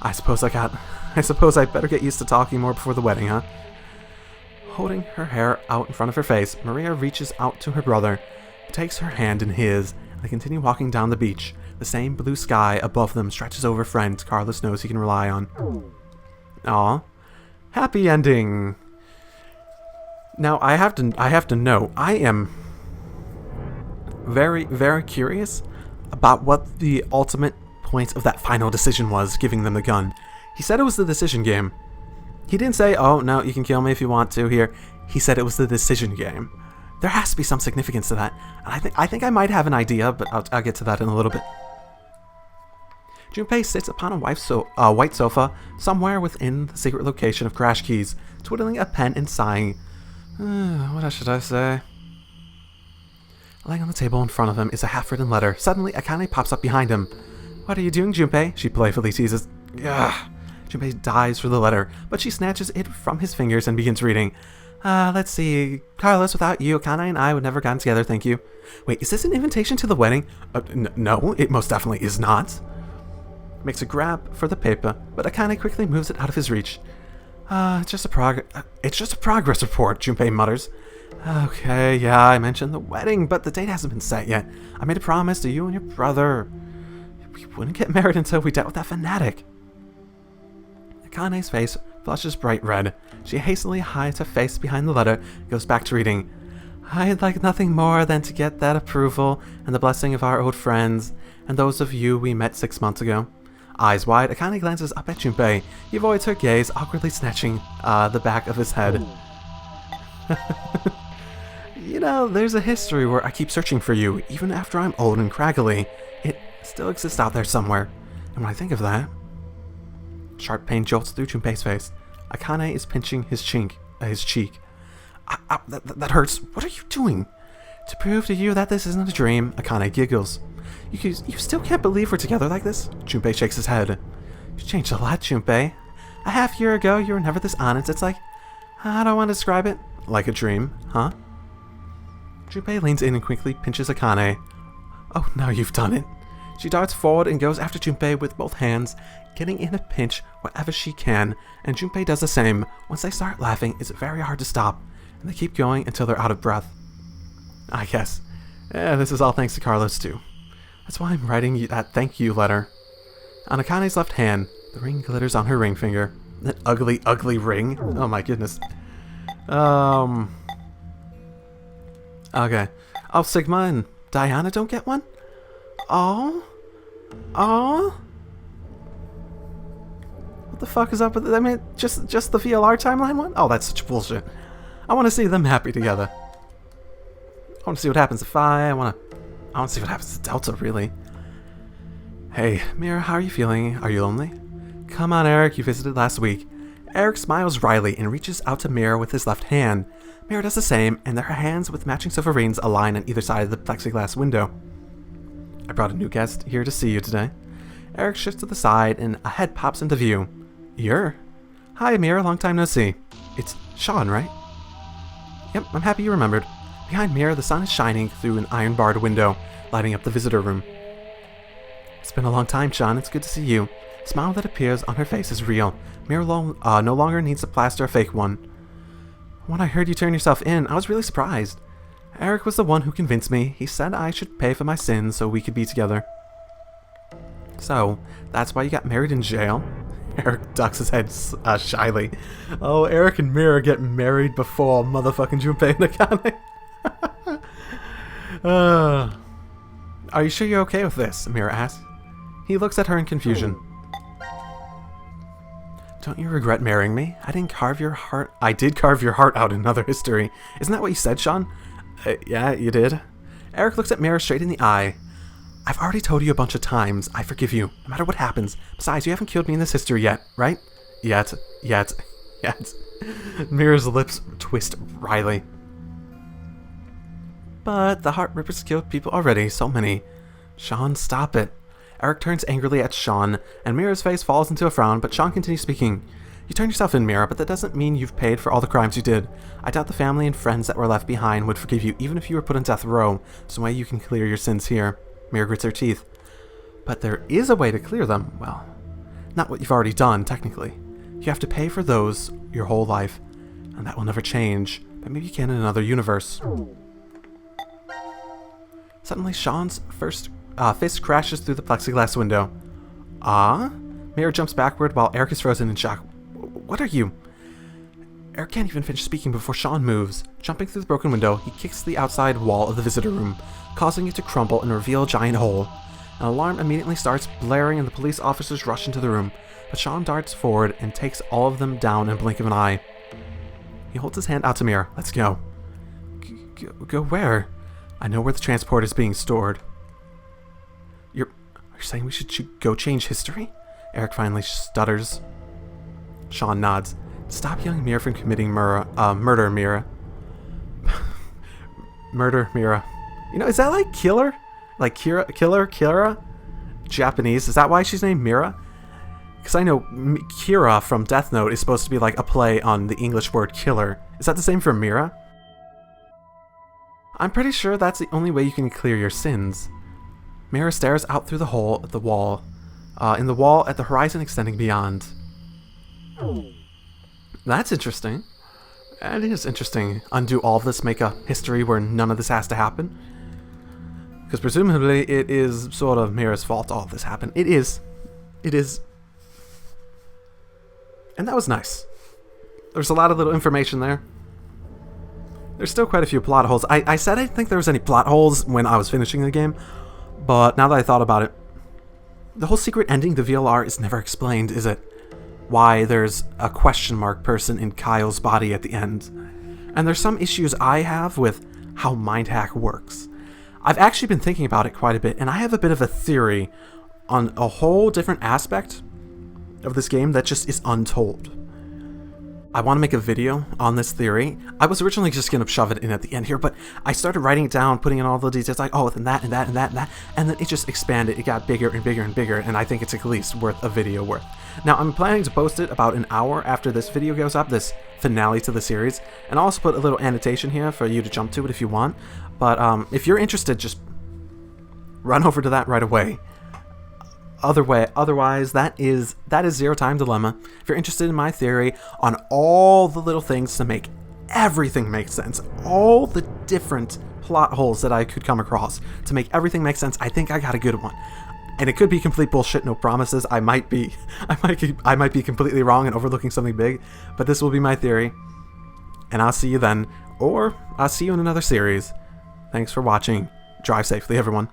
I suppose I'd better get used to talking more before the wedding, huh? Holding her hair out in front of her face, Maria reaches out to her brother, takes her hand in his, and they continue walking down the beach. The same blue sky above them stretches over friends Carlos knows he can rely on. Aw. Happy ending. Now, I have to know, I am very, very curious about what the ultimate point of that final decision was, giving them the gun. He said it was the decision game. He didn't say, oh, no, you can kill me if you want to here. He said it was the decision game. There has to be some significance to that. And I think I might have an idea, but I'll get to that in a little bit. Junpei sits upon a white sofa somewhere within the secret location of Crash Keys, twiddling a pen and sighing. What should I say? Laying on the table in front of him is a half-written letter. Suddenly, Akane pops up behind him. What are you doing, Junpei? She playfully teases. Ugh. Junpei dives for the letter, but she snatches it from his fingers and begins reading. Let's see. Carlos, without you, Akane and I would never have gotten together, thank you. Wait, is this an invitation to the wedding? No, it most definitely is not. Makes a grab for the paper, but Akane quickly moves it out of his reach. It's just a progress report, Junpei mutters. Okay, yeah, I mentioned the wedding, but the date hasn't been set yet. I made a promise to you and your brother. We wouldn't get married until we dealt with that fanatic. Akane's face flushes bright red. She hastily hides her face behind the letter and goes back to reading. I'd like nothing more than to get that approval and the blessing of our old friends, and those of you we met 6 months ago. Eyes wide, Akane glances up at Junpei. He avoids her gaze, awkwardly snatching the back of his head. You know, there's a history where I keep searching for you, even after I'm old and craggly. It still exists out there somewhere. And when I think of that... Sharp pain jolts through Junpei's face. Akane is pinching his cheek. That hurts. What are you doing? To prove to you that this isn't a dream, Akane giggles. You still can't believe we're together like this? Junpei shakes his head. You've changed a lot, Junpei. A half year ago, you were never this honest. It's like... I don't want to describe it. Like a dream, huh? Junpei leans in and quickly pinches Akane. Oh, now you've done it. She darts forward and goes after Junpei with both hands, getting in a pinch wherever she can, and Junpei does the same. Once they start laughing, it's very hard to stop, and they keep going until they're out of breath. I guess. This is all thanks to Carlos, too. That's why I'm writing you that thank you letter. On Akane's left hand, the ring glitters on her ring finger. That ugly, ugly ring. Oh my goodness. Okay. Oh, Sigma and Diana don't get one? Oh? What the fuck is up with it? I mean, just the VLR timeline one? Oh, that's such bullshit. I want to see them happy together. I want to see what happens if I want to see what happens to Delta, really. Hey, Mira, how are you feeling? Are you lonely? Come on, Eric, you visited last week. Eric smiles wryly and reaches out to Mira with his left hand. Mira does the same, and their hands with matching silver rings align on either side of the plexiglass window. I brought a new guest here to see you today. Eric shifts to the side, and a head pops into view. Hi, Mira, long time no see. It's Sean, right? Yep, I'm happy you remembered. Behind Mira, the sun is shining through an iron-barred window, lighting up the visitor room. It's been a long time, Sean. It's good to see you. The smile that appears on her face is real. Mira no longer needs to plaster a fake one. When I heard you turn yourself in, I was really surprised. Eric was the one who convinced me. He said I should pay for my sins so we could be together. So, that's why you got married in jail? Eric ducks his head shyly. Oh, Eric and Mira get married before motherfucking Junpei and Akane. Are you sure you're okay with this? Mira asks. He looks at her in confusion. Don't you regret marrying me? I did carve your heart out in another history. Isn't that what you said, Sean? Yeah, you did. Eric looks at Mira straight in the eye. I've already told you a bunch of times. I forgive you, no matter what happens. Besides, you haven't killed me in this history yet, right? Yet. Mira's lips twist wryly. But the Heart Rippers killed people already, so many. Sean, stop it. Eric turns angrily at Sean, and Mira's face falls into a frown, but Sean continues speaking. You turned yourself in, Mira, but that doesn't mean you've paid for all the crimes you did. I doubt the family and friends that were left behind would forgive you even if you were put on death row. There's a way you can clear your sins here. Mira grits her teeth. But there is a way to clear them. Well, not what you've already done, technically. You have to pay for those your whole life, and that will never change. But maybe you can in another universe. Suddenly, Sean's fist crashes through the plexiglass window. Mira jumps backward while Eric is frozen in shock. What are you? Eric can't even finish speaking before Sean moves. Jumping through the broken window, he kicks the outside wall of the visitor room, causing it to crumble and reveal a giant hole. An alarm immediately starts blaring and the police officers rush into the room, but Sean darts forward and takes all of them down in a blink of an eye. He holds his hand out to Mira. Let's go. Go where? I know where the transport is being stored. Are you saying we should go change history? Eric finally stutters. Sean nods. Stop yelling Mira from committing murder, Mira. Murder, Mira. You know, is that like killer? Like Kira? Japanese? Is that why she's named Mira? Because I know Kira from Death Note is supposed to be like a play on the English word killer. Is that the same for Mira? I'm pretty sure that's the only way you can clear your sins. Mira stares out through the hole at the wall, in the wall at the horizon extending beyond. That's interesting. It is interesting. Undo all of this, make a history where none of this has to happen. Because presumably it is sort of Mira's fault all of this happened. It is. It is. And that was nice. There's a lot of little information there. There's still quite a few plot holes. I said I didn't think there was any plot holes when I was finishing the game, but now that I thought about it, the whole secret ending, the VLR, is never explained, is it? Why there's a question mark person in Kyle's body at the end. And there's some issues I have with how Mind Hack works. I've actually been thinking about it quite a bit, and I have a bit of a theory on a whole different aspect of this game that just is untold. I want to make a video on this theory. I was originally just going to shove it in at the end here, but I started writing it down, putting in all the details, like, oh, and that, and that, and that, and that, and then it just expanded. It got bigger and bigger and bigger, and I think it's at least worth a video worth. Now, I'm planning to post it about an hour after this video goes up, this finale to the series, and I'll also put a little annotation here for you to jump to it if you want, but if you're interested, just run over to that right away. Otherwise, that is Zero Time Dilemma. If you're interested in my theory on all the little things to make everything make sense, all the different plot holes that I could come across to make everything make sense, I think I got a good one. And it could be complete bullshit, no promises. I might be completely wrong and overlooking something big, but this will be my theory. And I'll see you then, or I'll see you in another series. Thanks for watching. Drive safely, everyone.